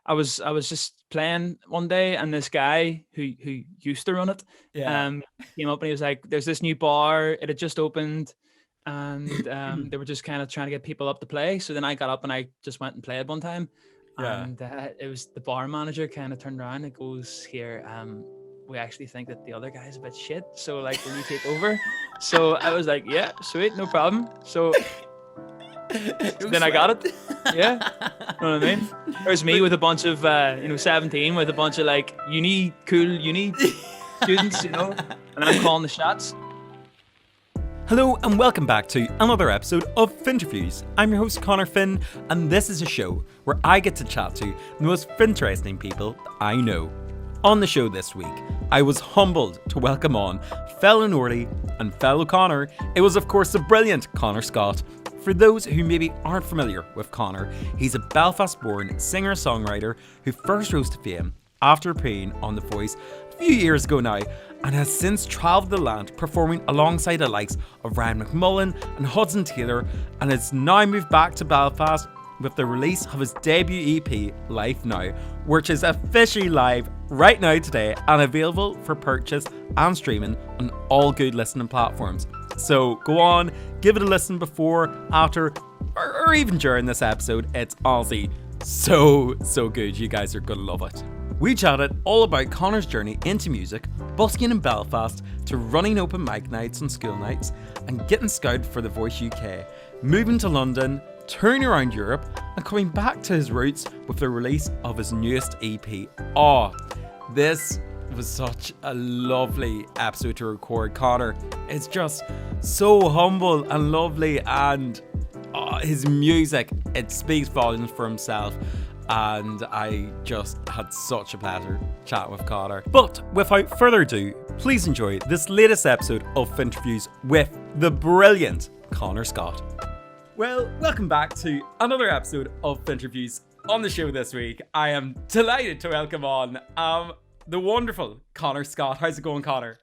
I was just playing one day, and this guy who used to run it Yeah. came up and he was like, "There's this new bar. It had just opened." And they were just kind of trying to get people up to play. So then I got up and I just went and played one time. Yeah. And it was the bar manager kind of turned around and goes, "Here, we actually think that the other guy's a bit shit. So like, will you take over?" So I was like, "Yeah, sweet, no problem." So No then I got it. sweat. Yeah, you know what I mean? There's me with a bunch of 17 with a bunch of like cool uni students, and I'm calling the shots. Hello and welcome back to another episode of Finnterviews. I'm your host Conor Finn, and this is a show where I get to chat to the most interesting people I know. On the show this week, I was humbled to welcome on fellow Nordie and fellow Conor. It was of course the brilliant Conor Scott. For those who maybe aren't familiar with Conor, he's a Belfast-born singer-songwriter who first rose to fame after appearing on The Voice a few years ago now, and has since travelled the land performing alongside the likes of Ryan McMullen and Hudson Taylor, and has now moved back to Belfast with the release of his debut EP, Life Now, which is officially live right now today and available for purchase and streaming on all good listening platforms. So go on, give it a listen before, after, or even during this episode. It's honestly so good. You guys are gonna love it. We chatted all about Conor's journey into music, busking in Belfast, to running open mic nights and school nights, and getting scouted for The Voice UK, moving to London, touring around Europe, and coming back to his roots with the release of his newest EP. This was such a lovely episode to record. Conor is just so humble and lovely, and his music, it speaks volumes for himself. And I just had such a pleasure chatting with Conor. But without further ado, please enjoy this latest episode of Finnterviews with the brilliant Conor Scott. Well, welcome back to another episode of Finnterviews. On the show this week, I am delighted to welcome on the wonderful Conor Scott. How's it going, Conor?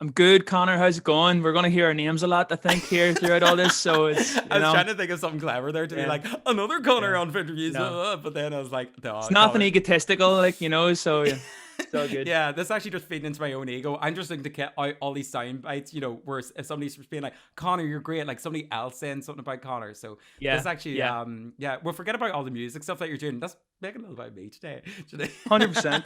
I'm good, Connor. How's it going? We're going to hear our names a lot, I think, here throughout all this. So it's, I was trying to think of something clever there to be like, another Conor on Finnterviews. No. But then I was like, no. It's nothing egotistical, so yeah. It's all good. Yeah, this actually just feeding into my own ego. I'm just looking to get out all these sound bites, where if somebody's being like, Conor, you're great, like somebody else saying something about Conor. So this actually, well, forget about all the music stuff that you're doing. That's making a little about me today. 100%.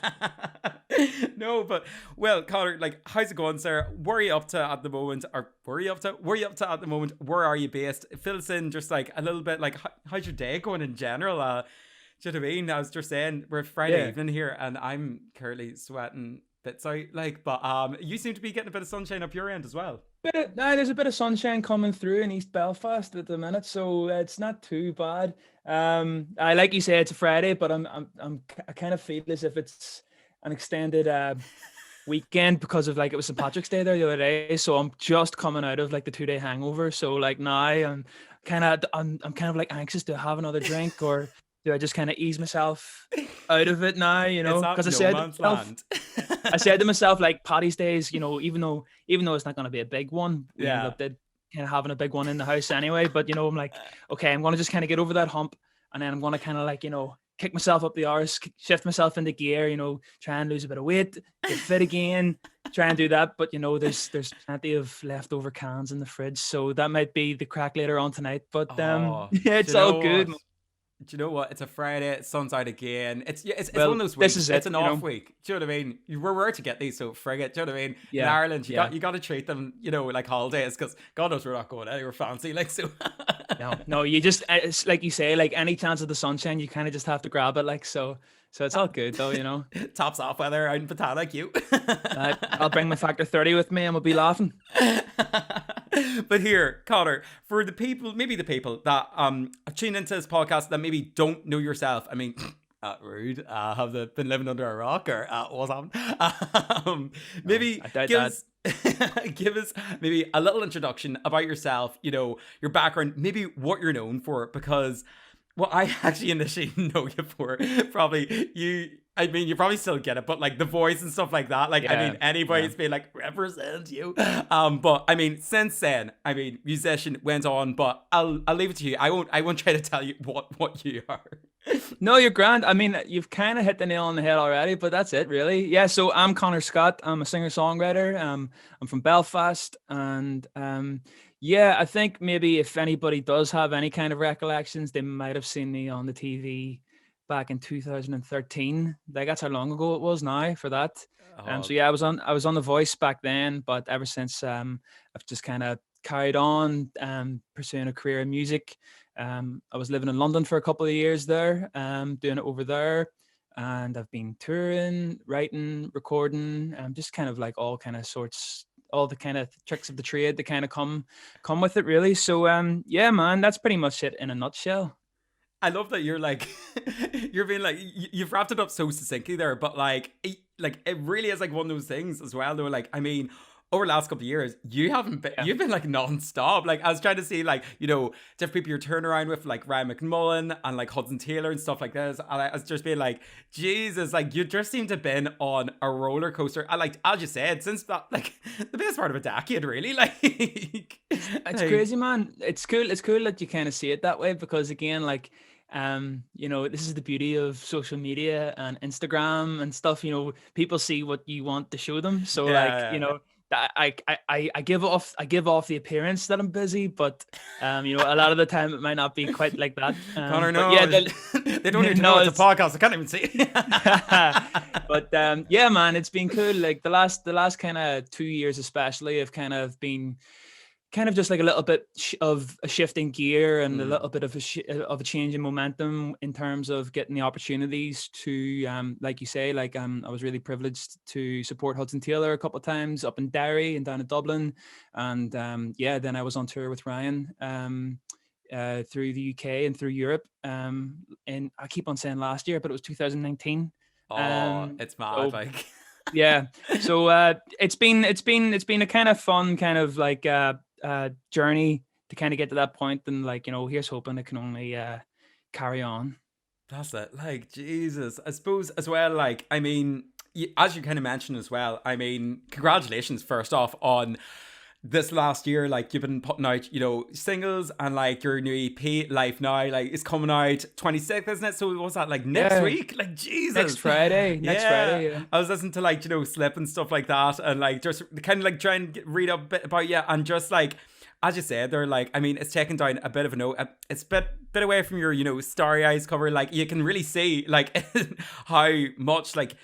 No, but well, Conor, like, how's it going, sir? Where are you up to at the moment? Or where are you up to at the moment? Where are you based? Fill us in just like a little bit, like, how's your day going in general? Do you know what I mean? I was just saying, we're Friday evening here, and I'm currently sweating bits out. Like, but you seem to be getting a bit of sunshine up your end as well. There's a bit of sunshine coming through in East Belfast at the minute, so it's not too bad. I like you say, it's a Friday, but I kind of feel as if it's an extended weekend because of like it was St. Patrick's Day there the other day, so I'm just coming out of like the 2-day hangover. So like now I'm kind of like anxious to have another drink, or do I just kind of ease myself out of it now, because I said to myself, like, Paddy's Days, even though it's not going to be a big one, we ended up kind of having a big one in the house anyway, but I'm like, okay, I'm going to just kind of get over that hump, and then I'm going to kind of like, kick myself up the arse, shift myself into gear, try and lose a bit of weight, get fit again, try and do that. But there's plenty of leftover cans in the fridge, so that might be the crack later on tonight. But it's all good. Do you know what? It's a Friday. Sun's out again. It's one of those weeks. It's an off week. Do you know what I mean? We're rare to get these, so forget it. Do you know what I mean? Yeah. In Ireland, you got to treat them, like holidays, because God knows we're not going anywhere fancy. Like, so. No, you just, it's like you say, like any chance of the sunshine, you kind of just have to grab it. Like, so it's all good though, Tops off weather out in Botanic, you. I'll bring my factor 30 with me and we'll be laughing. But here, Conor, for the people that tune into this podcast that maybe don't know yourself, I mean, rude. Have they been living under a rock, or what's happened? Maybe give us maybe a little introduction about yourself. Your background, maybe what you're known for, because. Well, I actually initially know you for probably you. I mean, you probably still get it, but like the voice and stuff like that. Like, I mean, anybody's been like, represent you. But I mean, since then, I mean, musician went on, but I'll leave it to you. I won't try to tell you what you are. No, you're grand. I mean, you've kind of hit the nail on the head already, but that's it, really. Yeah. So I'm Conor Scott. I'm a singer-songwriter. I'm from Belfast, and yeah, I think maybe if anybody does have any kind of recollections, they might have seen me on the TV back in 2013. Like that's how long ago it was now for that. Oh, So yeah, I was on The Voice back then, but ever since I've just kind of carried on pursuing a career in music. I was living in London for a couple of years there, doing it over there, and I've been touring, writing, recording, just kind of like all kind of sorts, all the kind of tricks of the trade that kind of come with it, really. So, yeah, man, that's pretty much it in a nutshell. I love that you're like, you're being like, you've wrapped it up so succinctly there, but like, like it really is like one of those things as well. Though, like, I mean, over the last couple of years, you haven't been, Yeah. you've been like non-stop. Like, I was trying to see, like, different people you're turning around with, like Ryan McMullen and like Hudson Taylor and stuff like this. And I was just being like, Jesus, like, you just seem to have been on a roller coaster. I like, as you said, since that, like, the best part of a decade, really. It's Like, crazy, man. It's cool. It's cool that you kind of see it that way because again, like, this is the beauty of social media and Instagram and stuff. People see what you want to show them. So like, yeah. that I give off the appearance that I'm busy, but a lot of the time it might not be quite like that. Connor, But yeah, no, they don't need to know no, it's a it's podcast. I can't even see. but yeah, man, it's been cool. Like the last kind of 2 years, especially, have kind of been kind of just like a little bit of a shift in gear and a Mm. little bit of a change in momentum in terms of getting the opportunities to, like you say, like I was really privileged to support Hudson Taylor a couple of times up in Derry and down in Dublin, and yeah, then I was on tour with Ryan. Through the UK and through Europe, and I keep on saying last year, but it was 2019. Oh, it's mad. So Like, yeah, so it's been a kind of fun kind of like journey to kind of get to that point, and like here's hoping it can only carry on. that's it. Like, Jesus. I suppose as well, like, I mean, as you kind of mentioned as well, I mean, congratulations first off on this last year. Like, you've been putting out, singles and like your new EP, Life Now, like, it's coming out 26th, isn't it? So, what's that, like, next Yeah, week? Like, next Jesus. Friday, next Yeah. Friday. Yeah, I was listening to, like, Slip and stuff like that, and like, just kind of like trying to read up a bit about you, and just like, as you said, they're like, I mean, it's taken down a bit of a note. It's a bit away from your, Starry Eyes cover. Like, you can really see, like, how much, like,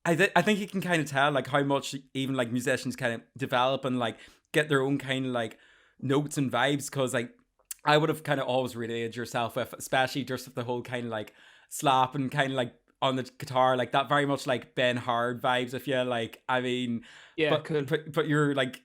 I think you can kind of tell, like, how much even, like, musicians kind of develop and, like, get their own kind of, like, notes and vibes. Because, like, I would have kind of always related yourself with, especially just with the whole kind of, like, slap and kind of, like, on the guitar, like, that very much, like, Ben Hard vibes, if you like, I mean, yeah, but, cool. but you're, like,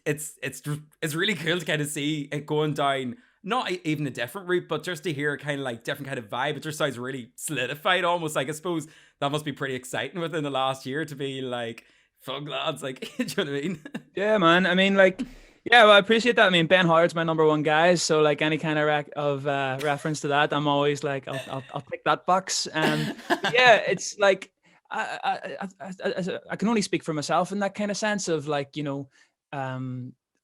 it's really cool to kind of see it going down not even a different route, but just to hear kind of like different kind of vibe. It just sounds really solidified, almost. Like, I suppose that must be pretty exciting within the last year to be like, fuck lads, like, do you know what I mean? Yeah, man. I mean, like, yeah, well, I appreciate that. I mean, Ben Howard's my number one guy, so like any kind of reference to that, I'm always like, I'll pick that box. But yeah, it's like I can only speak for myself in that kind of sense of like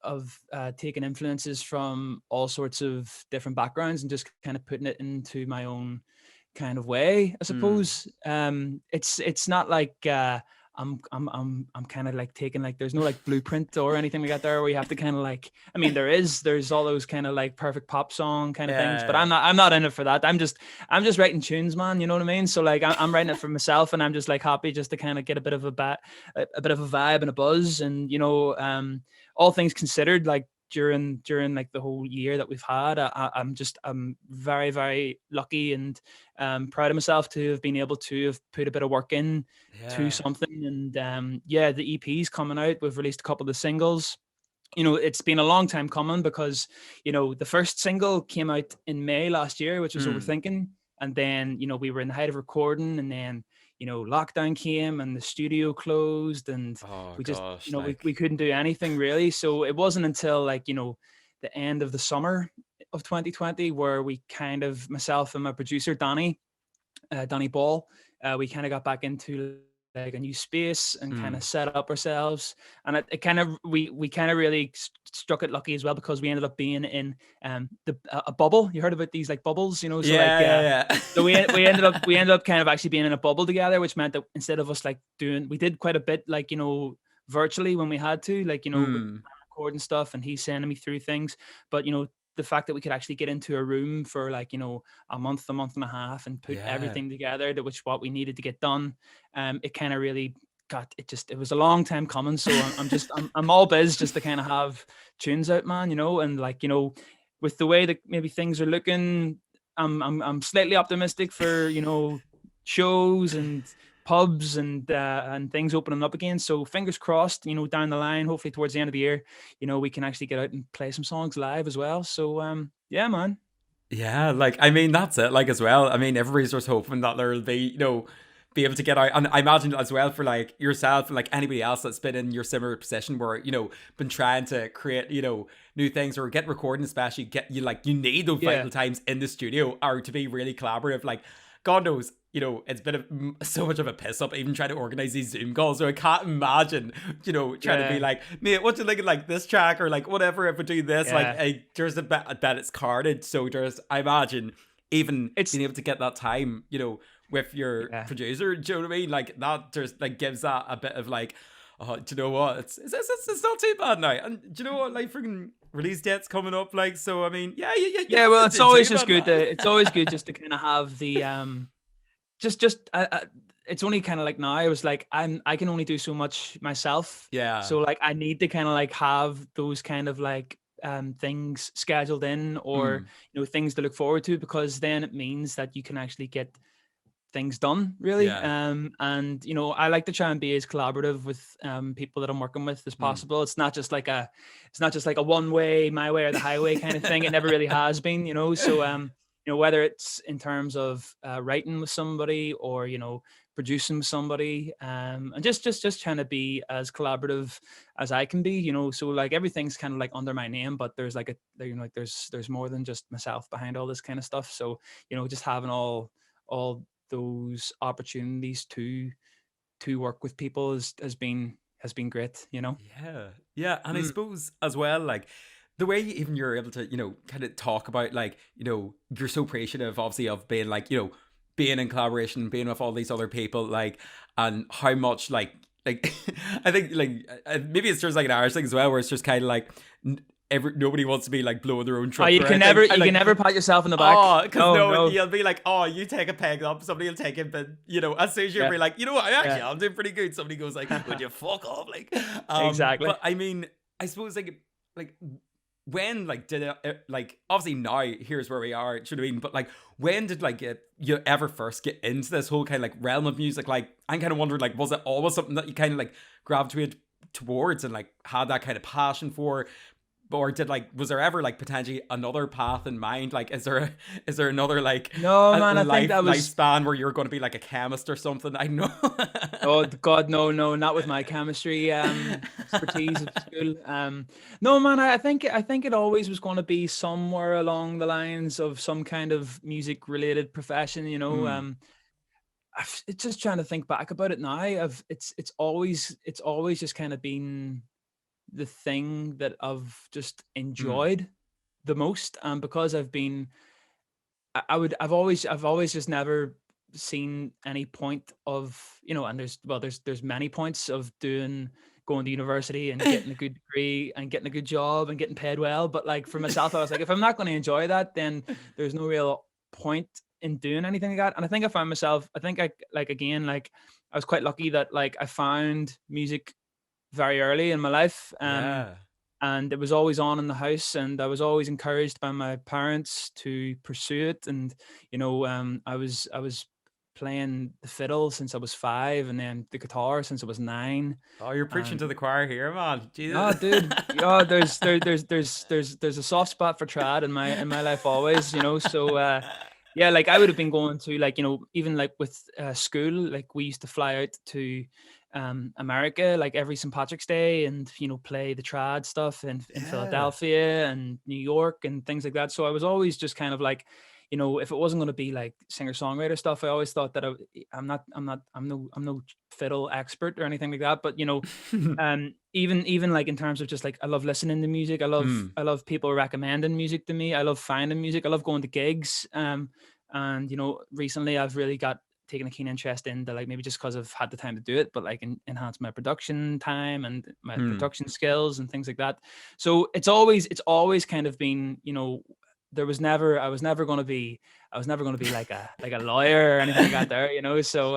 of taking influences from all sorts of different backgrounds and just kind of putting it into my own kind of way, I Mm. suppose. It's not like I'm kind of like taking like there's no like blueprint or anything like that there where you have to kind of like I mean there's all those kind of like perfect pop song kind of things, but Yeah. I'm not in it for that. I'm just writing tunes, man, you know what I mean? So like I'm writing it for myself, and I'm just like happy just to kind of get a bit of a bit of a vibe and a buzz, and all things considered, like during like the whole year that we've had, I'm very, very lucky and proud of myself to have been able to have put a bit of work in to Yeah. something. And yeah, the EP's coming out. We've released a couple of the singles. It's been a long time coming because the first single came out in May last year, which was Mm. Overthinking. And then we were in the height of recording, and then lockdown came and the studio closed, and Oh we just gosh, we like, couldn't do anything really. So it wasn't until like the end of the summer of 2020 where we kind of, myself and my producer Danny Ball, we kind of got back into like a new space and kind Mm. of set up ourselves. And it kind of we kind of really struck it lucky as well, because we ended up being in a bubble. You heard about these like bubbles, you know? So like Yeah. so we ended up kind of actually being in a bubble together, which meant that instead of us like we did quite a bit like, you know, virtually when we had to, like, you know, with Mm. recording stuff and he's sending me through things. But you know, the fact that we could actually get into a room for like, you know, a month and a half and put Yeah. everything together, that which what we needed to get done, it kind of really got it. Just, it was a long time coming. So I'm all biz just to kind of have tunes out, man, you know. And like, you know, with the way that maybe things are looking, I'm slightly optimistic for, you know, shows and pubs and things opening up again. So fingers crossed, you know, down the line, hopefully towards the end of the year, you know, we can actually get out and play some songs live as well. So yeah, man. Yeah, like I mean that's it. Like as well, I mean everybody's just hoping that there'll be, you know, be able to get out. And I imagine as well for like yourself and like anybody else that's been in your similar position where, you know, been trying to create, you know, new things or get recording, especially get you like you need those Yeah. vital times in the studio or to be really collaborative. Like God knows, you know, it's been so much of a piss up even trying to organize these Zoom calls. So I can't imagine, you know, trying to be Yeah. like, mate, what do you think of like this track or like whatever if we do this? Like, Yeah. there's I bet it's carded. So there's, I imagine, even It's being able to get that time, you know, with your yeah. producer, do you know what I mean? Like that just like gives that a bit of like, oh, do you know what? It's not too bad now. And do you know what? Like freaking release dates coming up. Like, so I mean, yeah, Yeah, well, it's nothing always too just bad good now. to it's always good just to kind of have the just it's only kind of like now I was like I can only do so much myself. Yeah. So like I need to kind of like have those kind of like things scheduled in, or Mm, you know, things to look forward to, because then it means that you can actually get things done really. yeah. And you know, I like to try and be as collaborative with people that I'm working with as Mm, possible. It's not just like a one way, my way or the highway kind of thing. It never really has been, you know. So you know, whether it's in terms of writing with somebody, or you know, producing with somebody, and just trying to be as collaborative as I can be, you know. So like everything's kind of like under my name, but there's like you know, like there's more than just myself behind all this kind of stuff. So you know, just having all those opportunities to work with people has been great, you know. yeah. Yeah. And I Mm. suppose as well, like the way even you're able to, you know, kind of talk about like, you know, you're so appreciative obviously of being like, you know, being in collaboration, being with all these other people, like, and how much like I think like maybe it's just like an Irish thing as well, where it's just kind of like nobody wants to be like blowing their own Oh, trumpet or anything. I you can like never pat yourself on the back. oh, because No, no, no. you'll be like, oh, you take a peg up, somebody will take it, but you know, as soon as you'll Yeah, be like, you know what, yeah. I'm doing pretty good. Somebody goes like, would you fuck off, like, Exactly. but I mean, I suppose like when like did it like obviously now here's where we are, do you know what I mean? But like when did like you ever first get into this whole kind of like realm of music? Like I'm kind of wondering, like, was it always something that you kind of like gravitated towards and like had that kind of passion for? Or did like was there ever like potentially another path in mind? Like is there another like No, a man, I think that was lifespan where you're going to be like a chemist or something? I know. oh God, no, no, not with my chemistry expertise at school. No, man, I think it always was going to be somewhere along the lines of some kind of music related profession, you know. Mm, It's just trying to think back about it now. It's always just kind of been the thing that I've just mm, enjoyed the most, and because I've always just never seen any point of, you know, and there's many points of going to university and getting a good degree and getting a good job and getting paid well, but like for myself, I was like, if I'm not going to enjoy that, then there's no real point in doing anything like that. And I think I found myself, I think I like again, like I was quite lucky that like I found music very early in my life. yeah. And it was always on in the house, and I was always encouraged by my parents to pursue it. And you know, I was playing the fiddle since I was 5, and then the guitar since I was 9. Oh, you're preaching And to the choir here, man. oh, Jesus. dude, yeah, there's a soft spot for trad in my life always, you know. So yeah, like I would have been going to, like, you know, even like with school, like we used to fly out to America like every St. Patrick's Day, and you know, play the trad stuff in Yeah. Philadelphia and New York and things like that. So I was always just kind of like, if it wasn't going to be like singer songwriter stuff, I always thought that I'm no fiddle expert or anything like that. But even like in terms of just like I love listening to music. I love people recommending music to me. I love finding music. I love going to gigs. And recently I've really got taken a keen interest into, like, maybe just because I've had the time to do it, but like enhance my production time and my production skills and things like that. So it's always kind of been, I was never going to be like a lawyer or anything like that there. So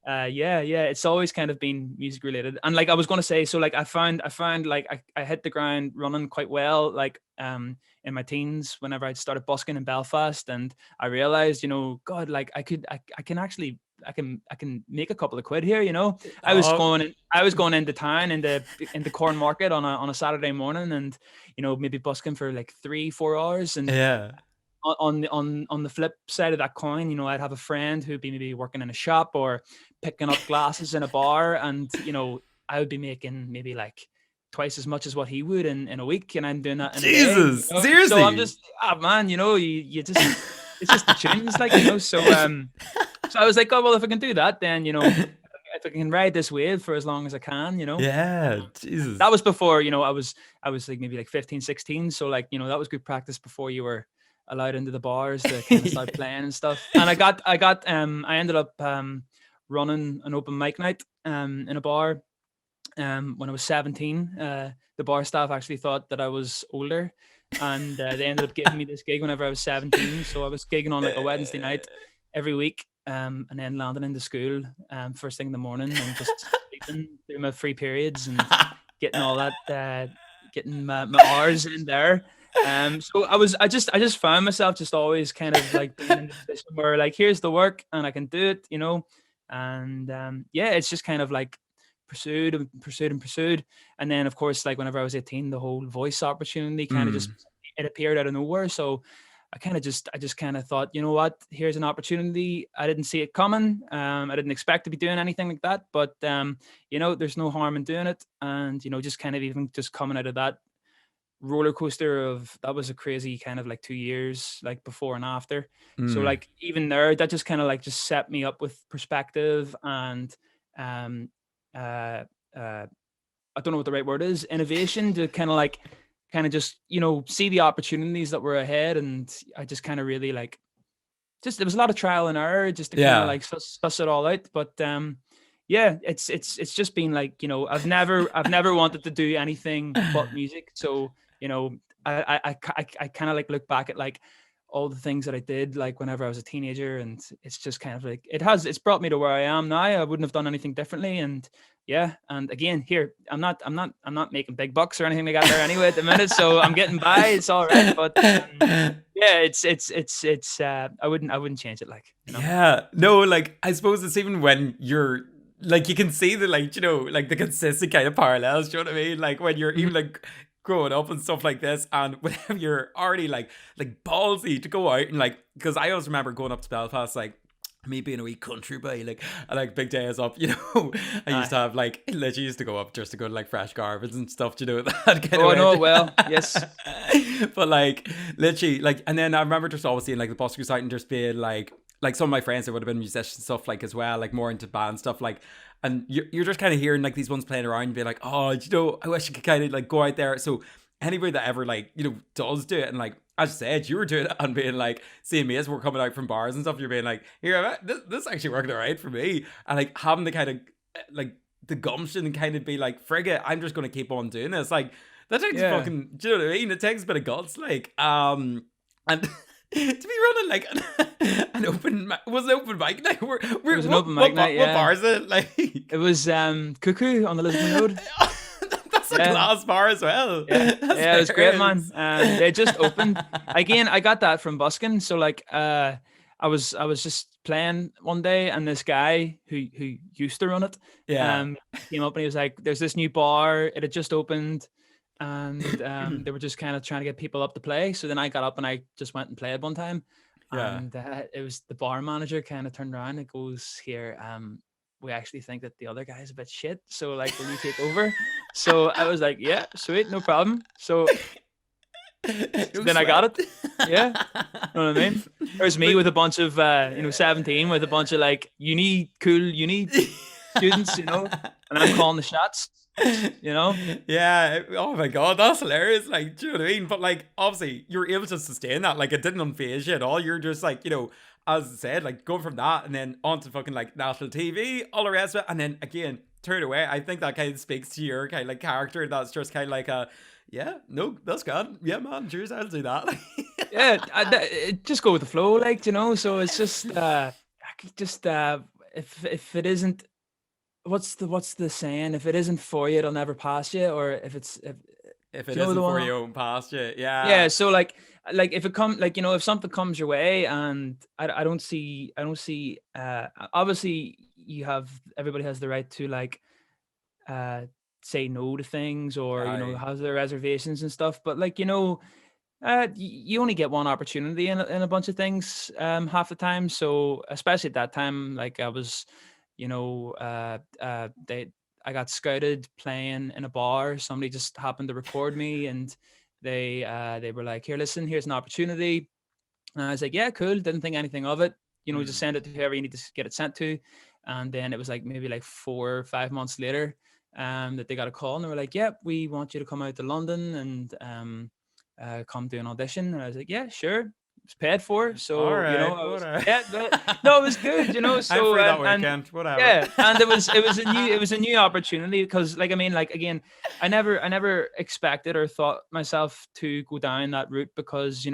yeah, it's always kind of been music related. And like I was going to say, so like I found like I hit the ground running quite well, like in my teens whenever I started busking in Belfast, and I realized, God, like I can make a couple of quid here. I was going into town into Corn Market on a Saturday morning, and maybe busking for like 3-4 hours. And on the flip side of that coin, I'd have a friend who'd be maybe working in a shop or picking up glasses in a bar, and I would be making maybe like twice as much as what he would in a week, and I'm doing that in Jesus, a day. Seriously? So I'm just, man, you just it's just the tunes, like, so I was like, oh well, if I can do that, then if I can ride this wave for as long as I can, Yeah, Jesus. That was before, I was like maybe like 15, 16. So like, that was good practice before you were allowed into the bars to kind of start playing and stuff. And I ended up running an open mic night in a bar when I was 17. The bar staff actually thought that I was older, and they ended up giving me this gig whenever I was 17. So I was gigging on like a Wednesday night every week, and then landing into school first thing in the morning, and just sleeping through my free periods and getting all that, getting my hours in there. So I just found myself just always kind of like being in the position where, like, here's the work and I can do it, and yeah, it's just kind of like pursued. And then of course, like whenever I was 18, the whole voice opportunity kind of just, it appeared out of nowhere. So I just kind of thought, you know what, here's an opportunity. I didn't see it coming. I didn't expect to be doing anything like that, but there's no harm in doing it. And just kind of even just coming out of that roller coaster of, that was a crazy kind of like 2 years, like before and after. So like even there, that just kind of like just set me up with perspective and I don't know what the right word is, innovation, to kind of just see the opportunities that were ahead. And I just kind of really like, just, there was a lot of trial and error just to kind of like suss it all out. But yeah, it's just been like, I've never wanted to do anything but music. So I kind of like look back at like all the things that I did like whenever I was a teenager, and it's just kind of like, it's brought me to where I am now. I wouldn't have done anything differently. And yeah, and again, here, I'm not making big bucks or anything like that there anyway at the minute, so I'm getting by. It's all right. But yeah, it's I wouldn't change it, like, Yeah, no, like I suppose it's even when you're like, you can see the, like, like the consistent kind of parallels, do you know what I mean? Like when you're even like growing up and stuff like this, and whenever you're already like ballsy to go out and like, because I always remember going up to Belfast, like me being a wee country boy, like I like big days up, I used to have like, literally used to go up just to go to like Fresh Garbage and stuff, that kind of I know it well, yes. But like literally, like, and then I remember just always seeing like the buskers out and just being like some of my friends that would have been musicians and stuff like as well, like more into band stuff, like, and you're just kind of hearing like these ones playing around and being like, oh, I wish I could kind of like go out there. So anybody that ever like does do it, and like as you said, you were doing it and being like, seeing me as we're coming out from bars and stuff, you're being like, here, this actually worked all right for me, and like having the kind of like the gumption and kind of be like, frig it, I'm just going to keep on doing this. Like that takes fucking, do you know what I mean? It takes a bit of guts, like, and to be running like an open mic night. It was an open mic night. What bar is it? Like it was Cuckoo on the Lisbon Road. That's a class bar as well. Yeah, it was great, man. They just opened again. I got that from busking. So like, I was just playing one day, and this guy who used to run it, came up and he was like, "There's this new bar. It had just opened." And they were just kind of trying to get people up to play. So then I got up and I just went and played one time. Yeah. And it was the bar manager kind of turned around and goes, here, we actually think that the other guy's a bit shit. So like, will you take over? So I was like, yeah, sweet, no problem. So No then I got sweat. it. Yeah. Know what I mean? There's me with a bunch of 17 with a bunch of like uni students, and I'm calling the shots, you know? Yeah. Oh my god, that's hilarious. Like, do you know what I mean? But like, obviously, you're able to sustain that. Like, it didn't unfaze you at all. You're just like, as I said, like going from that and then onto fucking like national TV, all the rest of it, and then again turn away. I think that kind of speaks to your kind of like character. That's just kind of like yeah, no, that's good. Yeah, man, cheers, I'll do that. Yeah, just go with the flow, like, so it's just if it isn't, what's the saying? If it isn't for you, it'll never pass you, or if If do it you know the isn't for one? you, it won't pass you. Yeah, Yeah. so like if it come like if something comes your way, and I don't see obviously everybody has the right to like uh say no to things, or Aye. has their reservations and stuff, but like you only get one opportunity in a bunch of things half the time. So especially at that time, like I was, they I got scouted playing in a bar. Somebody just happened to record me, and they were like, "Here, listen, here's an opportunity." And I was like, "Yeah, cool." Didn't think anything of it. Just Mm. send it to whoever you need to get it sent to. And then it was like maybe like 4 or 5 months later, that they got a call, and they were like, "Yep, we want you to come out to London and come do an audition." And I was like, "Yeah, sure." It's paid for, All so right, I was, whatever. yeah, no, it was good, I'm So free that and weekend. Whatever. yeah, and it was a new opportunity, because like I mean, like again, I never expected or thought myself to go down that route, because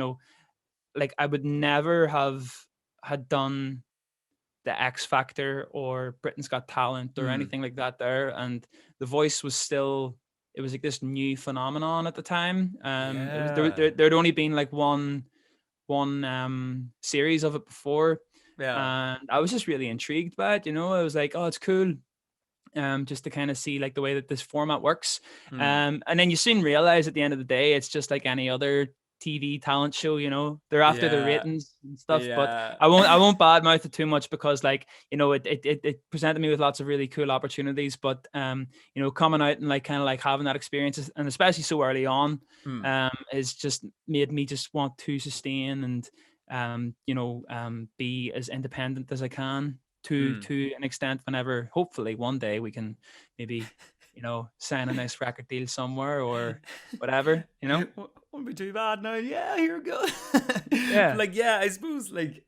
like I would never have had done the X Factor or Britain's Got Talent or Mm. anything like that there, and The Voice was still, it was like this new phenomenon at the time. It was Yeah. there'd only been like one series of it before, Yeah. and I was just really intrigued by it. I was like, oh, it's cool. Just to kind of see like the way that this format works. Mm. And then you soon realize at the end of the day, it's just like any other TV talent show. They're after the Yeah. ratings and stuff. But Yeah. I won't badmouth it too much, because like it presented me with lots of really cool opportunities. But coming out and like kind of like having that experience, and especially so early on, Mm. is just made me just want to sustain and be as independent as I can, to Mm. to an extent, whenever hopefully one day we can maybe sign a nice record deal somewhere or whatever. Won't be too bad now. Yeah, here we go. But Yeah. like, yeah, I suppose like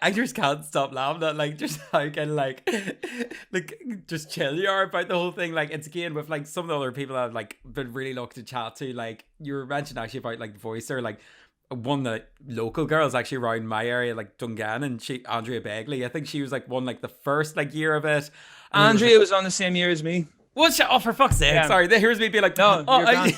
I just can't stop laughing at like just how kind of like like just chill you are about the whole thing. Like it's again with like some of the other people I've like been really lucky to chat to. Like you were mentioning actually about like the voice or like one of the local girls actually around my area, like Dungan, and she Andrea Begley. I think she was like one like the first like year of it, and then there was Andrea like was on the same year as me. what's oh for fuck's sake, Yeah. sorry. Here's me being like, No, oh, you're grand.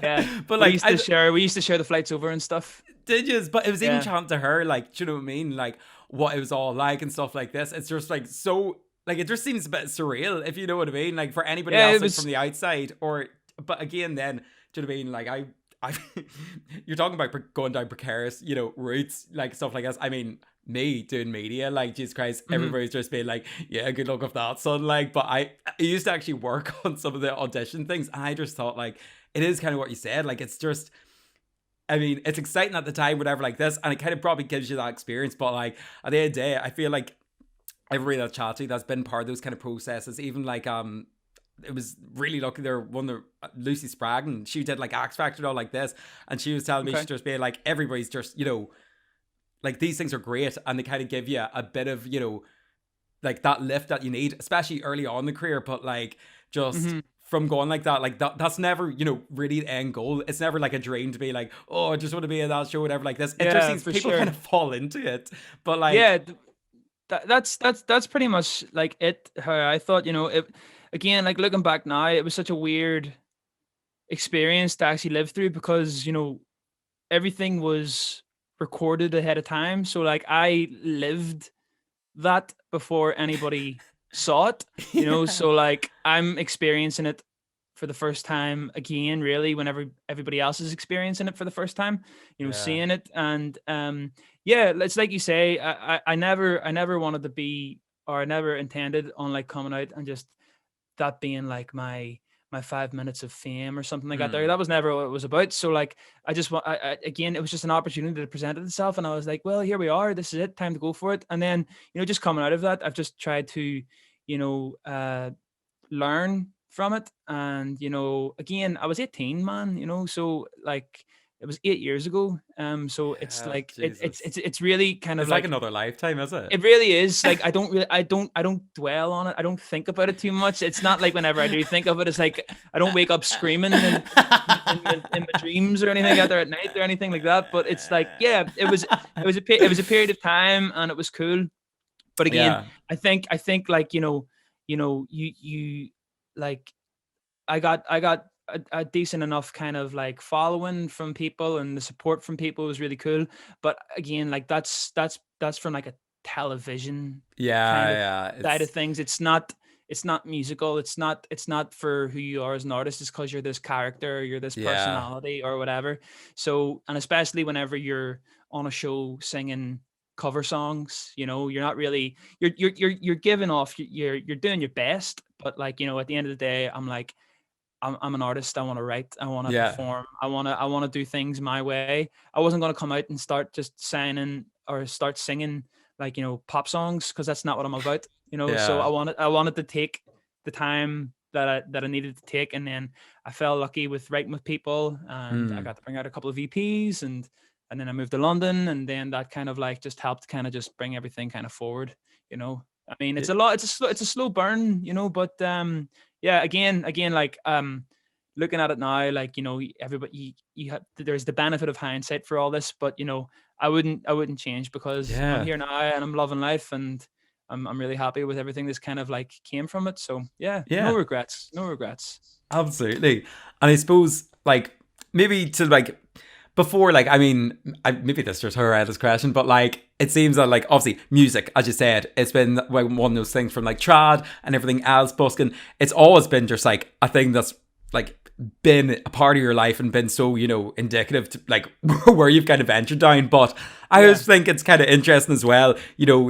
Yeah. but We like used to share the flights over and stuff. did you? But it was even Yeah. chatting to her, like, do you know what I mean? Like what it was all like and stuff like this. It's just like so like it just seems a bit surreal, if you know what I mean. Like for anybody Yeah, else it like was. from the outside, or but again then, do you know what I mean? Like I you're talking about going down precarious, routes, like stuff like this. I mean, me doing media, like Jesus Christ, Mhm. everybody's just being like, yeah, good luck with that, son. Like, but I used to actually work on some of the audition things, and I just thought like it is kind of what you said. Like it's just I mean, it's exciting at the time, whatever, like this, and it kind of probably gives you that experience. But like at the end of the day, I feel like everybody that's chatty that's been part of those kind of processes, even like it was really lucky there one of Lucy Spraggan, she did like X Factor and all like this, and she was telling me Okay. she's just being like everybody's just like these things are great and they kind of give you a bit of like that lift that you need, especially early on in the career, but like just Mhm. from going like that, like that's never really the end goal. It's never like a dream to be like, oh, I just want to be in that show, whatever, like this. It just Yeah, seems for people kind sure. of fall into it, but like Yeah, that's pretty much like it. How I thought, it again, like looking back now, it was such a weird experience to actually live through, because everything was recorded ahead of time. So like I lived that before anybody saw it, yeah. so like I'm experiencing it for the first time again, really, whenever everybody else is experiencing it for the first time, Yeah. seeing it. And yeah, it's like you say, I never wanted to be, or I never intended on like coming out and just that being like my my 5 minutes of fame or something like that there. That was never what it was about. So like, I just want, again, it was just an opportunity that presented itself. And I was like, well, here we are. This is it. Time to go for it. And then, just coming out of that, I've just tried to, learn from it. And, again, I was 18, man, so like, it was 8 years ago. So it's Yeah, like, Jesus. it's really kind of It's like like, another lifetime, is it? it really is. Like, I don't dwell on it. I don't think about it too much. It's not like whenever I do think of it, it's like I don't wake up screaming in my dreams or anything out there at night or anything like that. But it's like, yeah, it was a period of time and it was cool. But again, Yeah. I think like, you like, I got a decent enough kind of like following from people, and the support from people was really cool. But again, like, that's from like a television kind Yeah, of yeah. side of It's things. It's not musical. It's not for who you are as an artist. It's because you're this character, or you're this yeah. personality or whatever. So, and especially whenever you're on a show singing cover songs, you're not really, you're giving off, you're doing your best. But like, at the end of the day, I'm like, I'm an artist. I want to write. I want to Yeah. perform. I want to do things my way. I wasn't going to come out and start just signing or start singing like, pop songs, because that's not what I'm about. So I Yeah. wanted to take the time that I needed to take, and then I felt lucky with writing with people, and I Mm. got to bring out a couple of EPs, and then I moved to London, and then that kind of like just helped kind of just bring everything kind of forward. I mean, it's Y- a lot. It's a slow burn, but yeah, again, like, looking at it now, like, everybody, you have, there's the benefit of hindsight for all this. But I wouldn't change, because I'm Yeah. here now and I'm loving life, and I'm really happy with everything that's kind of like came from it. So yeah, no Yeah. regrets, no regrets. Absolutely. And I suppose, like, maybe to, like, before, like, I mean, maybe this is just a horrendous question, but, like, it seems that, like, obviously, music, as you said, it's been like one of those things from, like, trad and everything else, busking. It's always been just, like, a thing that's, like, been a part of your life and been so, indicative to, like, where you've kind of ventured down. But I Yeah. always think it's kind of interesting as well,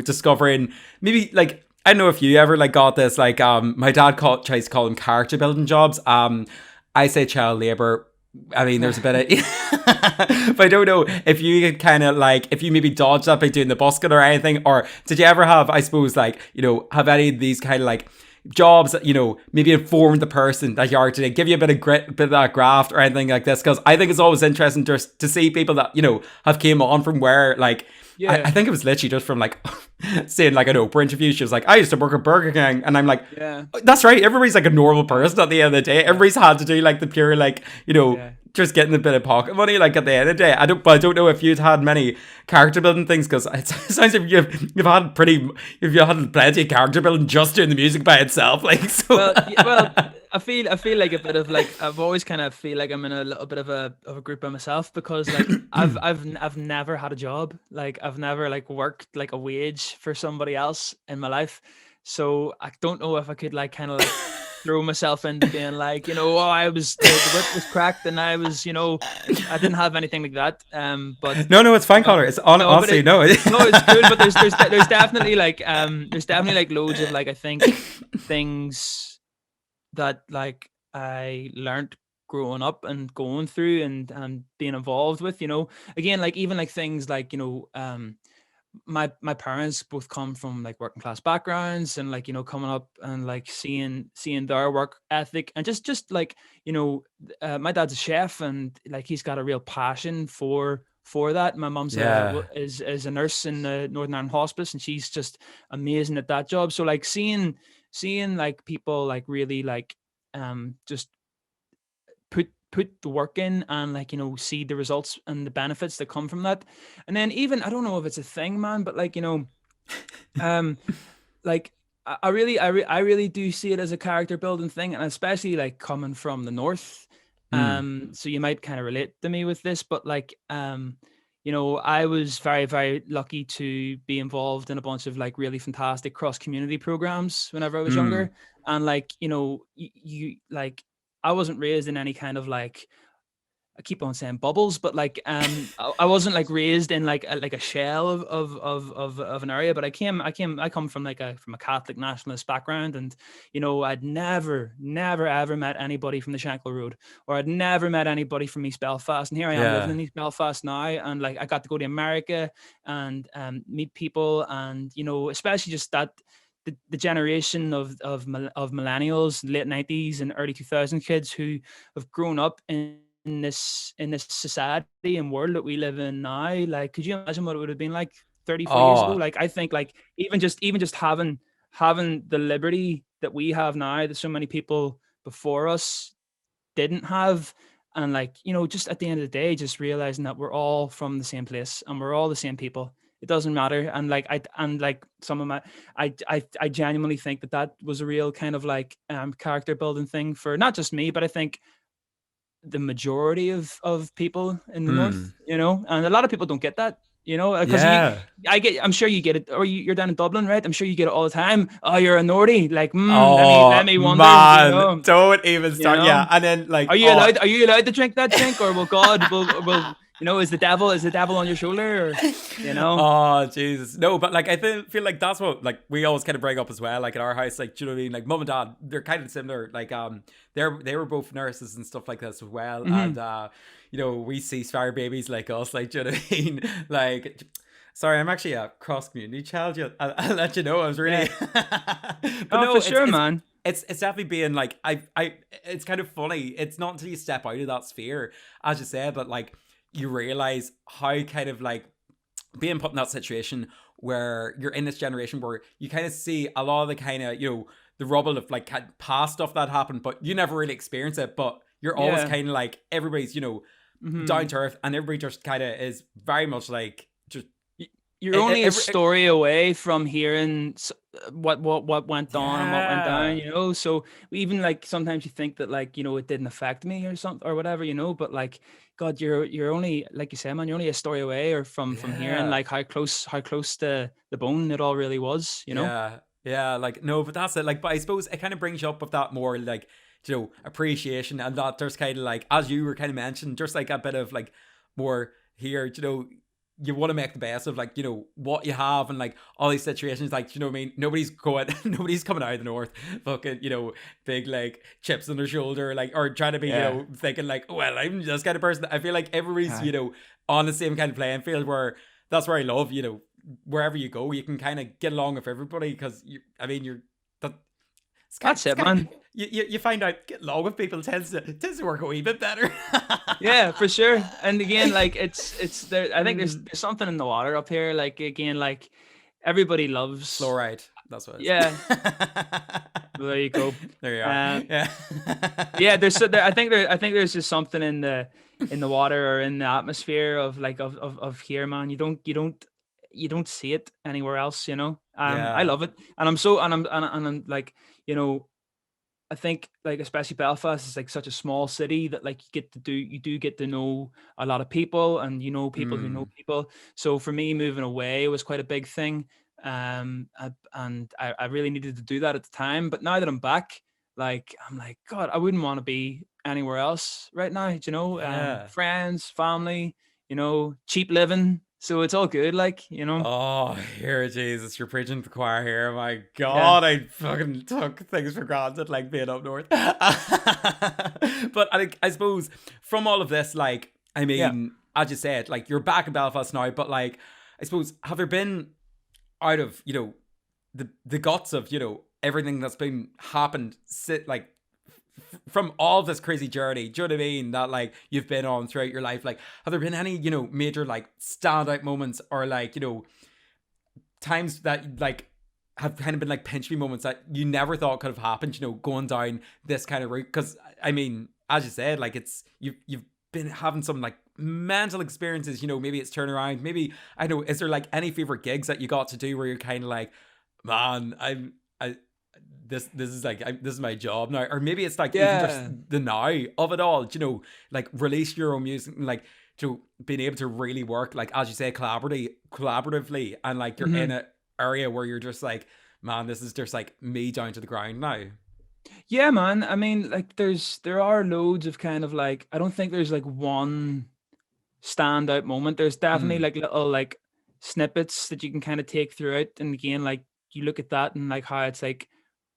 discovering maybe, like, I don't know if you ever like got this, like, my dad tries to call them character building jobs. I say child labor. I mean, there's a bit of, but I don't know if you could kind of, like, if you maybe dodged that by doing the busking or anything, or did you ever have, I suppose, like, have any of these kind of like jobs that, maybe inform the person that you are today, give you a bit of grit, a bit of that graft or anything like this? Because I think it's always interesting just to see people that, have came on from where, like, I Yeah. think it was literally just from, like, seeing, like, an Oprah interview. She was like, I used to work at Burger King. And I'm like, Yeah. that's right. Everybody's like a normal person at the end of the day. Yeah. Everybody's had to do, like, the pure, like, Yeah. just getting a bit of pocket money, like, at the end of the day. I don't know if you'd had many character building things, because it sounds like if you had plenty of character building just doing the music by itself, like, so. Well, I feel like a bit of like, I've always kind of feel like I'm in a little bit of a group by myself, because like I've never had a job. Like, I've never like worked like a wage for somebody else in my life. So I don't know if I could like kind of like throw myself into being like, oh, I was, the whip was cracked, and I was, I didn't have anything like that. But No, it's fine, Connor. It's no, but honestly, no. no, it's cool. But there's definitely like loads of like, I think, things that like I learned growing up and going through, and being involved with, again, like, even like things like, my parents both come from like working class backgrounds, and like, coming up and like seeing their work ethic, and just like, my dad's a chef, and like, he's got a real passion for that. My mom's Yeah. is a nurse in the Northern Ireland Hospice, and she's just amazing at that job. So like, seeing like people like really like, just put the work in, and like, see the results and the benefits that come from that. And then, even, I don't know if it's a thing, man, but like, um like, I really do see it as a character building thing, and especially like coming from the north. Mm. So you might kind of relate to me with this, but like, I was very, very lucky to be involved in a bunch of like really fantastic cross community programs whenever I was Mm. younger. And like, you like, I wasn't raised in any kind of like I keep on saying bubbles, but like I wasn't like raised in like a shell of an area, but I come from like a Catholic nationalist background, and you know, I'd never ever met anybody from the Shankill Road, or I'd never met anybody from East Belfast, and here I am living Yeah. in East Belfast now, and like I got to go to America and meet people, and you know, especially just that the generation of millennials, late 90s and early 2000 kids who have grown up in this society and world that we live in now. Like, could you imagine what it would have been like 30, 40 years ago? Oh. Like, I think like even just having the liberty that we have now that so many people before us didn't have. And like, you know, just at the end of the day, just realizing that we're all from the same place and we're all the same people. It doesn't matter. And like some of my I genuinely think that was a real kind of like character building thing for not just me, but I think the majority of people in the north, Mm. you know, and a lot of people don't get that, you know, because Yeah. I'm sure you get it, or you're down in Dublin, right? I'm sure you get it all the time. Oh, you're a Nordie, like, let Oh me wonder, man, don't even you start. Yeah, know, and then like, are you allowed to drink that drink, or will God, will you know, is the devil on your shoulder, or you know? oh Jesus, no, but like feel like that's what like we always kind of bring up as well. Like at our house, like do you know what I mean? Like mum and dad, they're kind of similar. Like they were both nurses and stuff like this as well, Mm-hmm. and you know, we see fire babies like us. Like do you know what I mean? Like. Sorry, I'm actually a cross community child. I'll let you know. I was really, Yeah. but Oh, no, for sure, man. it's definitely being like It's kind of funny. It's not until you step out of that sphere, as you said, but like you realize how kind of like being put in that situation where you're in this generation where you kind of see a lot of the kind of, you know, the rubble of like past stuff that happened, but you never really experience it. But you're always Yeah. kind of like everybody's, you know, Mm-hmm. down to earth, and everybody just kind of is very much like just You're only a every story away from hearing what went on and what went down, yeah. you know. So even like sometimes you think that like, you know, it didn't affect me or something or whatever, you know. But like, God, you're only, like you said, man, you're only a story away or from hearing Yeah. like how close to the bone it all really was, you know. Yeah. Yeah. Like, no, but that's it. Like, but I suppose it kind of brings you up with that more, like, you know, appreciation, and that there's kind of like, as you were kind of mentioned, just like a bit of like more here, you know, you want to make the best of like, you know, what you have, and like all these situations, like, you know what I mean? Nobody's going, nobody's coming out of the north, fucking, you know, big like chips on their shoulder, like, or trying to be, you Yeah. know, thinking like, well, I'm this kind of person. I feel like everybody's, you Aye. know, on the same kind of playing field, where that's where I love, you know, wherever you go, you can kind of get along with everybody, because you, I mean, you're that That's it's it, kind of man. you find out getting along with people tends to work a wee bit better. Yeah, for sure. And again, like it's there. I think Mm, there's something in the water up here. Like again, like everybody loves. fluoride, that's what it is. Yeah, well, there you go. There you are. Um, Yeah. yeah, I think there's just something in the water or in the atmosphere of like of here, man. You don't see it anywhere else, you know. I Yeah. love it, and I'm so and I'm like, you know, I think like especially Belfast is like such a small city that like you do get to know a lot of people, and you know people who know Mm. people. So for me, moving away was quite a big thing. And I really needed to do that at the time. But now that I'm back, like I'm like, God, I wouldn't want to be anywhere else right now. You know, Yeah. friends, family, you know, cheap living. So it's all good, like, you know. Oh, here, Jesus, you're preaching to the choir here. My Yeah. God, I fucking took things for granted, like being up north. But I suppose from all of this, like, I Yeah. mean, as you said, like, you're back in Belfast now, but like, I suppose, have there been, out of, you know, the guts of, you know, everything that's been happened, like, from all this crazy journey, do you know what I mean, that like you've been on throughout your life, like have there been any, you know, major like standout moments, or like, you know, times that like have kind of been like pinch me moments that you never thought could have happened, you know, going down this kind of route? Because I mean, as you said, like it's you've been having some like mental experiences, you know, maybe it's turnaround, maybe, I know, is there like any favorite gigs that you got to do where you're kind of like, man, I this is like this is my job now, or maybe it's like even just Yeah. the now of it all, you know, like release your own music, and like to being able to really work, like as you say, collaboratively, and like you're in Mhm. an area where you're just like, man, this is just like me down to the ground now. Yeah, man. I mean, like there are loads of kind of like, I don't think there's like one standout moment. There's definitely Mm. like little like snippets that you can kind of take throughout. And again, like you look at that and like how it's like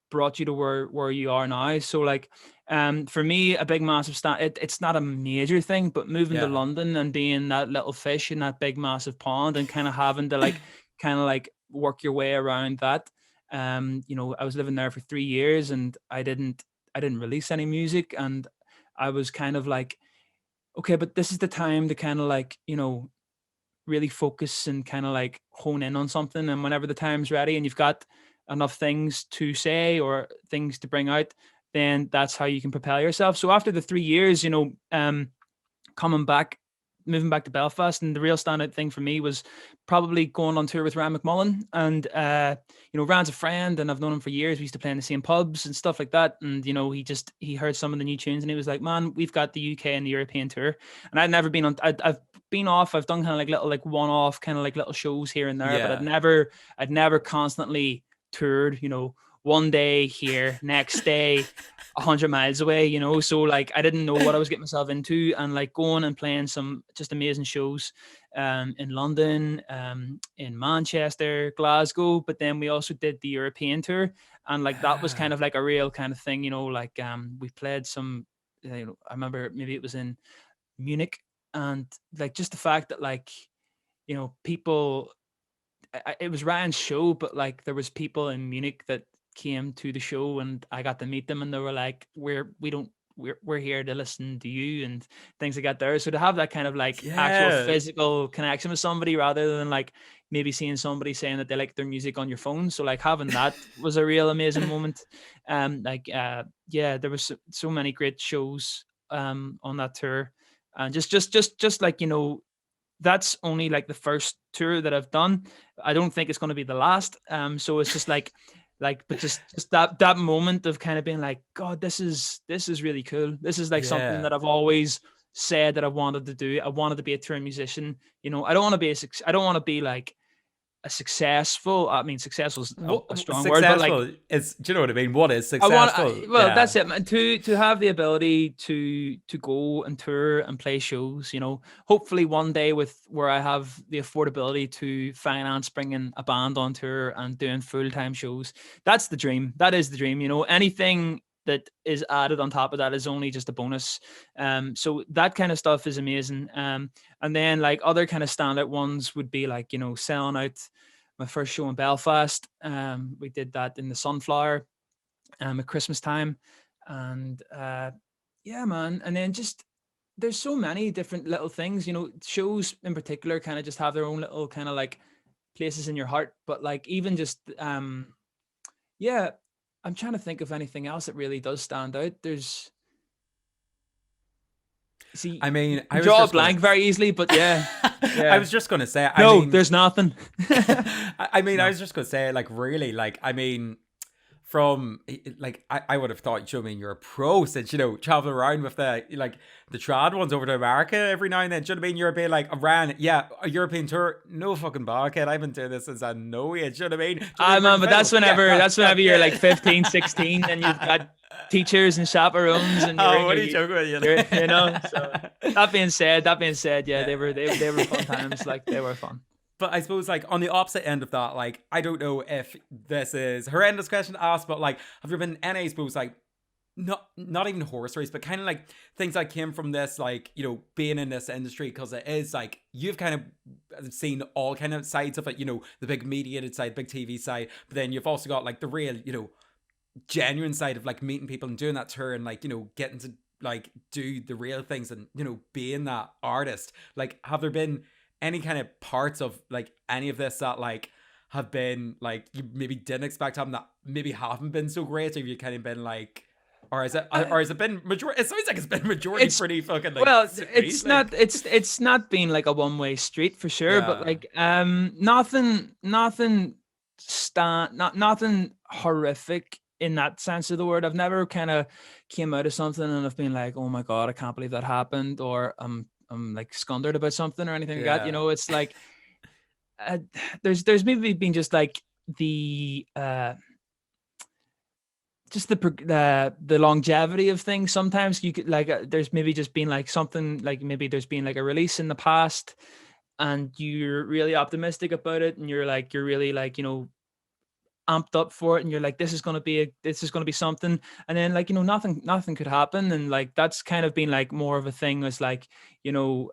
brought you to where you are now. So like for me, a big massive it's not a major thing, but moving to Yeah. London and being that little fish in that big massive pond and kind of having to like kind of like work your way around that. I was living there for 3 years and I didn't release any music, and I was kind of like, okay, but this is the time to kind of like, really focus and kind of like hone in on something. And whenever the time's ready and you've got enough things to say or things to bring out, then that's how you can propel yourself. So after the 3 years, coming back, moving back to Belfast, and the real standout thing for me was probably going on tour with Ryan McMullen. And Ryan's a friend, and I've known him for years. We used to play in the same pubs and stuff like that. And he heard some of the new tunes, and he was like, "Man, we've got the UK and the European tour." And I'd never been on. I've been off. I've done kind of like little like one-off kind of like little shows here and there, but Yeah. I'd never constantly toured. One day here, next day 100 miles away, so like I didn't know what I was getting myself into, and like going and playing some just amazing shows in London, in Manchester, Glasgow, but then we also did the European tour, and like that was kind Yeah. of like a real kind of thing, like we played some, I remember maybe it was in Munich, and like just the fact that like people, it was Ryan's show, but like there was people in Munich that came to the show, and I got to meet them, and they were like, we're here to listen to you and things like that there. So to have that kind of like actual Yeah. physical connection with somebody rather than like maybe seeing somebody saying that they like their music on your phone. So like having that was a real amazing moment. Yeah, there was so many great shows on that tour. And just like, that's only like the first tour that I've done. I don't think it's going to be the last. So it's just but just that moment of kind of being like, God, this is really cool. This is like something Yeah. that I've always said that I wanted to do. I wanted to be a touring musician. I don't want to be I don't want to be like a successful. I mean, successful is a strong word, but like Successful is, do you know what I mean? What is I want, successful? well, Yeah. that's it, man. To have the ability to go and tour and play shows, hopefully one day with where I have the affordability to finance bringing a band on tour and doing full time shows. That's the dream. That is the dream. Anything that is added on top of that is only just a bonus. So that kind of stuff is amazing. And then like other kind of standout ones would be like selling out my first show in Belfast. We did that in the Sunflower at Christmas time. And yeah, man. And then just there's so many different little things, shows in particular kind of just have their own little kind of like places in your heart. But like even just yeah, I'm trying to think of anything else that really does stand out. There's I see mean, you I was draw a just gonna blank very easily, but yeah. I Yeah. was just gonna say, I No, mean, there's nothing. I No. was just gonna say, like, really, like, I mean, from like, I would have thought, you know, I mean, you're a pro since, traveling around with the trad ones over to America every now and then. Do you know what I mean? You're being like, Iran, yeah, a European tour, no fucking bar, kid. I've been doing this since I know you. Do you know what I mean? Do you want me to bring Man, a but fiddle? Yeah, that's God, whenever you're like yeah. 15, 16, and you've got teachers and chaperones and you're Oh, in what your are you joking you're so with? that being said, yeah, they were fun Yeah. times. Like they were fun. But I suppose, like, on the opposite end of that, like, I don't know if this is a horrendous question to ask, but like, have there been any, I suppose, like, not even horse race, but kind of like things that came from this, like, being in this industry, because it is like you've kind of seen all kind of sides of it, the big mediated side, big TV side, but then you've also got like the real, genuine side of like meeting people and doing that tour and like, getting to like do the real things and, being that artist. Like, have there been any kind of parts of like any of this that like have been like you maybe didn't expect to happen that maybe haven't been so great? Or have you kind of been like, Uh, or has it been majority? It sounds like it's been majority it's pretty fucking like well, it's not basic. it's not been like a one-way street for sure, but Yeah. like nothing nothing horrific in that sense of the word. I've never kind of came out of something and I've been like, oh my God, I can't believe that happened, or I'm like scundered about something or anything like that. Yeah. It's like uh, there's maybe been just like the just the longevity of things. Sometimes you could like there's maybe just been like something like maybe there's been like a release in the past and you're really optimistic about it and you're really like, amped up for it and you're like, this is going to be something. And then like, nothing could happen. And like, that's kind of been like more of a thing as like, the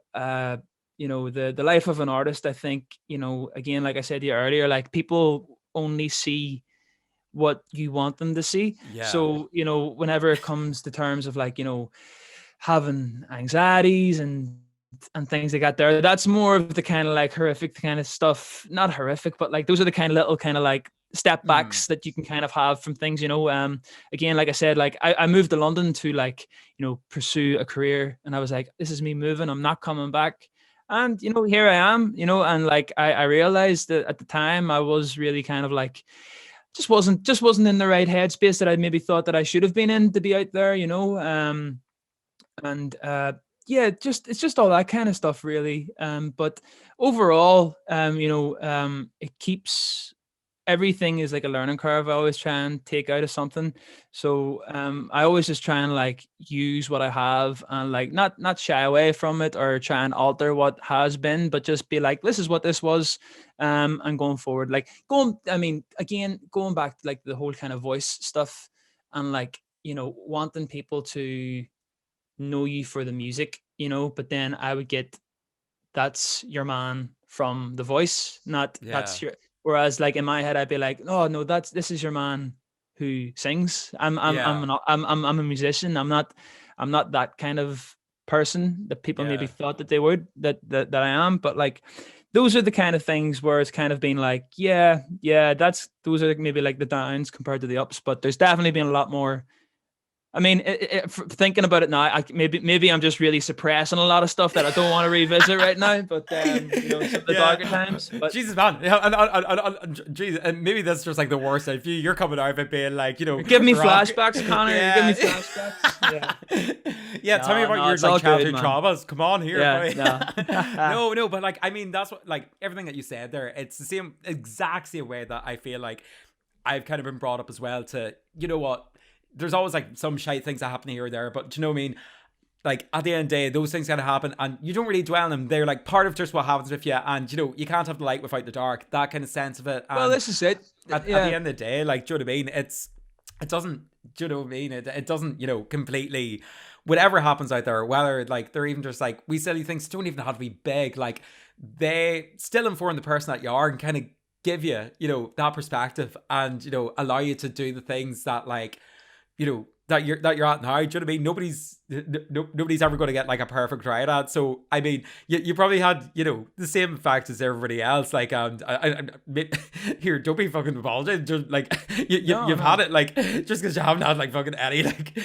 life of an artist, I think, again, like I said to you earlier, like people only see what you want them to see. Yeah. So, whenever it comes to terms of like, having anxieties and things like that there, that's more of the kind of like horrific kind of stuff. Not horrific, but like those are the kind of little kind of like step backs that you can kind of have from things, again, like I said, like I moved to London to like, pursue a career, and I was like, this is me moving, I'm not coming back. And here I am, and like I realized that at the time I was really kind of like just wasn't in the right headspace that I maybe thought that I should have been in to be out there, and yeah, it's just all that kind of stuff really. But overall, it keeps everything is like a learning curve. I always try and take out of something. So I always just try and like use what I have and like not shy away from it or try and alter what has been, but just be like, this is what this was. And going forward, like again, going back to like the whole kind of voice stuff and like, wanting people to know you for the music, but then I would get, that's your man from The Voice, not Yeah. that's your. Whereas, like in my head, I'd be like, oh no, this is your man who sings. Yeah. I'm a musician. I'm not that kind of person that people maybe Yeah. thought that they would that I am. But like, those are the kind of things where it's kind of been like, yeah, those are maybe like the downs compared to the ups. But there's definitely been a lot more. I mean, thinking about it now, maybe I'm just really suppressing a lot of stuff that I don't want to revisit right now. But some of the darker times. But Jesus, man, yeah, Jesus, and maybe that's just like the worst side for you. You're coming out of it being like, you're giving me rock. flashbacks, Connor. Yeah. You're giving me flashbacks. Yeah, tell me about your like childhood traumas. Come on here, boy. No, but like, I mean, that's what like everything that you said there. It's the exact same way that I feel like I've kind of been brought up as well. To what. There's always like some shite things that happen here or there, but do you know what I mean? Like at the end of the day, those things gotta happen and you don't really dwell on them. They're like part of just what happens with you, and you can't have the light without the dark, that kind of sense of it. And well, this is it. At the end of the day, like, do you know what I mean? It doesn't, do you know what I mean? It doesn't, completely, whatever happens out there, whether like they're even just like we silly things don't even have to be big, like they still inform the person that you are and kind of give you, that perspective and, allow you to do the things that like, that you're at now. Do you know what I mean? Nobody's ever going to get like a perfect right at. So I mean, you probably had the same effect as everybody else. Like here, don't be fucking apologizing. Just like you've had it. Like just because you haven't had like fucking any like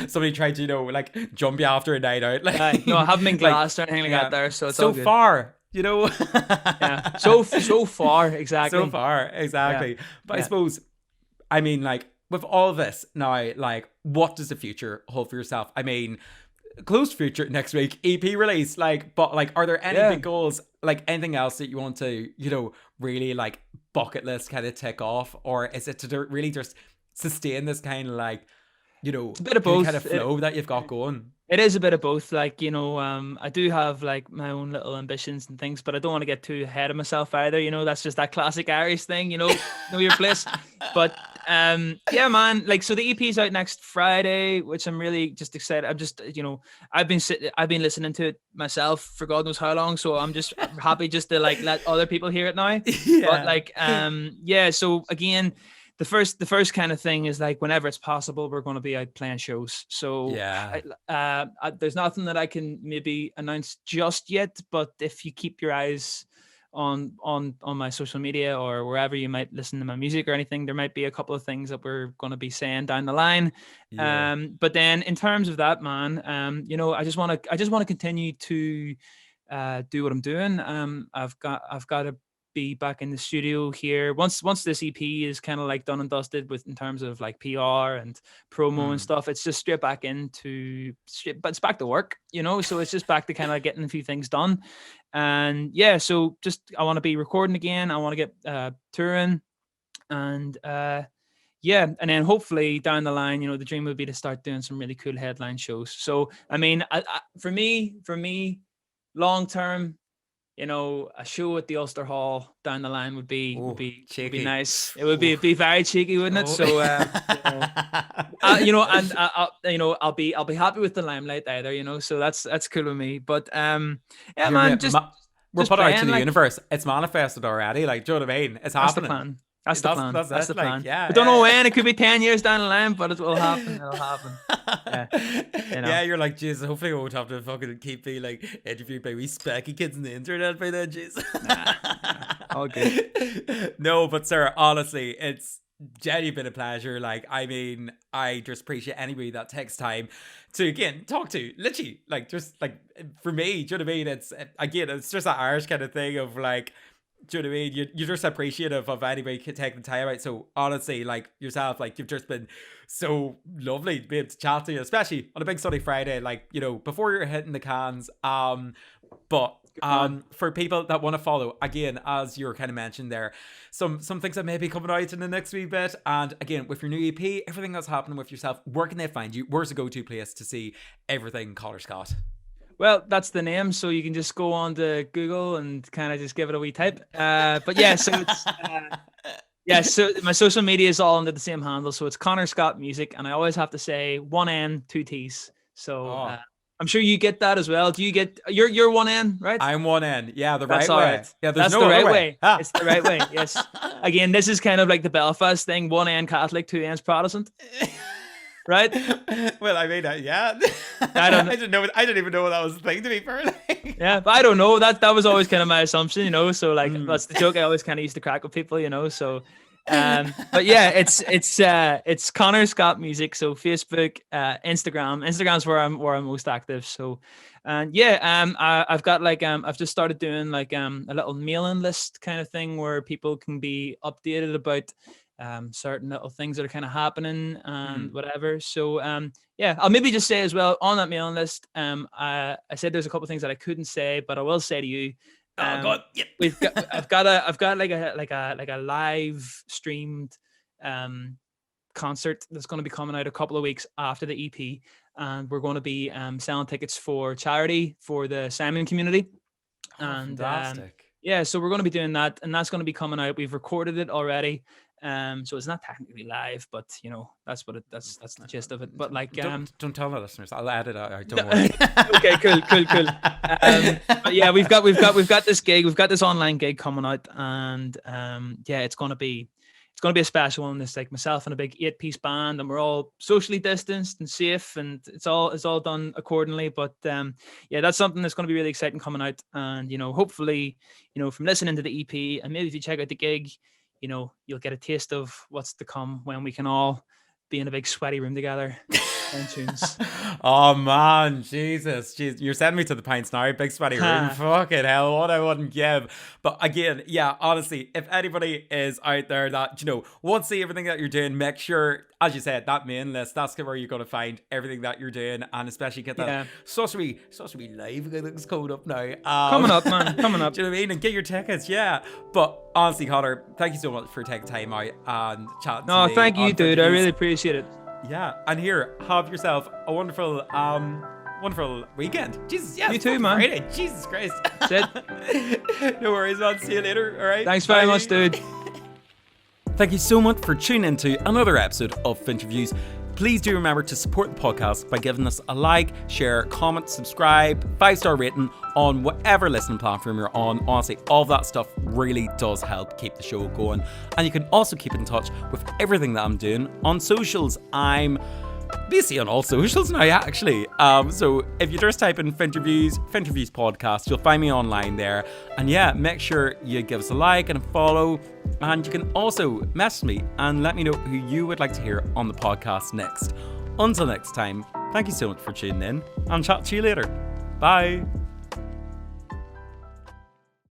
somebody tried to like jump you after a night out. Like no, I haven't been glassed or anything like that there. So it's so all good. far. Yeah, so far, exactly. So far, exactly. Yeah. But I suppose, I mean, like. With all of this now, like, what does the future hold for yourself? I mean, close future next week, EP release, like, but like, are there any big goals, like anything else that you want to, really like bucket list kind of tick off, or is it to really just sustain this kind of like, it's a bit of both kind of flow that you've got going? It is a bit of both. Like, I do have like my own little ambitions and things, but I don't want to get too ahead of myself either. That's just that classic Irish thing, know your place. But yeah, man, like, so the EP is out next Friday, which I'm really just excited. I'm just, I've been listening to it myself for God knows how long. So I'm just happy just to like let other people hear it now. Yeah. But like, yeah. So again, the first kind of thing is like whenever it's possible, we're going to be out playing shows. So there's nothing that I can maybe announce just yet, but if you keep your eyes on my social media or wherever you might listen to my music or anything, there might be a couple of things that we're going to be saying down the line. Yeah. But then in terms of that, man, I just want to continue to do what I'm doing. I've got to be back in the studio here once this EP is kind of like done and dusted with in terms of like PR and promo and stuff. It's just straight back but it's back to work, so it's just back to kind of like getting a few things done. And yeah, so just I want to be recording again. I want to get touring, and yeah, and then hopefully down the line, the dream would be to start doing some really cool headline shows. So I mean, for me, long term, a show at the Ulster Hall down the line would be cheeky. Nice. It would be very cheeky, wouldn't it? So, I'll be happy with the limelight either. So that's cool with me. But yeah, man, we're put out to the universe. It's manifested already. Like, do you know what I mean? It's happening. The plan. That's the plan. That's the plan. Like, yeah, I don't know when. It could be 10 years down the line, but it will happen. It'll happen. Yeah, you're like, jeez, hopefully I won't have to fucking keep being like interviewed by wee specky kids on the internet by then, jeez. All good. No, but sir, honestly, it's genuinely been a pleasure. Like, I mean, I just appreciate anybody that takes time to, again, talk to. Literally, like, just like, for me, do you know what I mean? It's just that Irish kind of thing of like, do you know what I mean? You're just appreciative of anybody taking the time out. So honestly, like yourself, like you've just been so lovely to be able to chat to you, especially on a big sunny Friday, like, before you're hitting the cans. But for people that want to follow, again, as you were kind of mentioned there, some things that may be coming out in the next wee bit. And again, with your new EP, everything that's happening with yourself, where can they find you? Where's the go-to place to see everything Conor Scott? Well, that's the name, so you can just go on to Google and kind of just give it a wee type. But yeah, so it's so my social media is all under the same handle. So it's Conor Scott Music, and I always have to say 1 N, 2 T's. So I'm sure you get that as well. Do you get you're 1 N, right? I'm 1 N. Yeah, that's right way. Right. Yeah, there's that's no the other right way. Ah. It's the right way. Yes. Again, this is kind of like the Belfast thing: 1 N Catholic, 2 N's Protestant. Right? Well, I mean, yeah. I didn't even know that was a thing, to be fair. Yeah, but I don't know. That was always kind of my assumption, So like that's the joke I always kind of used to crack with people, So but yeah, it's Conor Scott Music. So Facebook, Instagram's where I'm most active. So and yeah, I've got like I've just started doing like a little mailing list kind of thing where people can be updated about certain little things that are kind of happening and whatever. So yeah, I'll maybe just say as well on that mailing list, I said there's a couple of things that I couldn't say, but I will say to you, oh God, yep. I've got like a live streamed concert that's going to be coming out a couple of weeks after the EP, and we're going to be selling tickets for charity for the Simon community. And fantastic. Yeah, so we're going to be doing that, and that's going to be coming out. We've recorded it already. So it's not technically live, but that's the gist of it. But like, don't tell the listeners. I'll add it out. Don't worry. Okay, cool. But yeah, we've got this gig. We've got this online gig coming out, and yeah, it's gonna be a special one. It's like myself and a big 8-piece band, and we're all socially distanced and safe, and it's all done accordingly. But yeah, that's something that's going to be really exciting coming out, and hopefully, from listening to the EP, and maybe if you check out the gig, you'll get a taste of what's to come when we can all be in a big sweaty room together playing tunes. Oh man, Jesus, you're sending me to the pints now. Big sweaty room. Fucking hell, what I wouldn't give. But again, yeah, honestly, if anybody is out there that wants to see everything that you're doing, make sure, as you said, that main list, that's where you're going to find everything that you're doing, and especially get that such a wee live that's coming up now. Coming up, man. Coming up. Do you know what I mean? And get your tickets, yeah. But honestly, Conor, thank you so much for taking time out and chatting to me. No, thank you, dude. I really appreciate it. Yeah, and here, have yourself a wonderful weekend. Jesus, yeah. You too, man. Friday. Jesus Christ. That's it. No worries, man. See you later. All right. Thanks very much, dude. Thank you so much for tuning into another episode of Finnterviews. Please do remember to support the podcast by giving us a like, share, comment, subscribe, 5-star rating on whatever listening platform you're on. Honestly, all of that stuff really does help keep the show going. And you can also keep in touch with everything that I'm doing on socials. I'm basically on all socials now, actually. So if you just type in Finnterviews podcast, you'll find me online there. And yeah, make sure you give us a like and a follow. And you can also message me and let me know who you would like to hear on the podcast next. Until next time, thank you so much for tuning in, and chat to you later. Bye.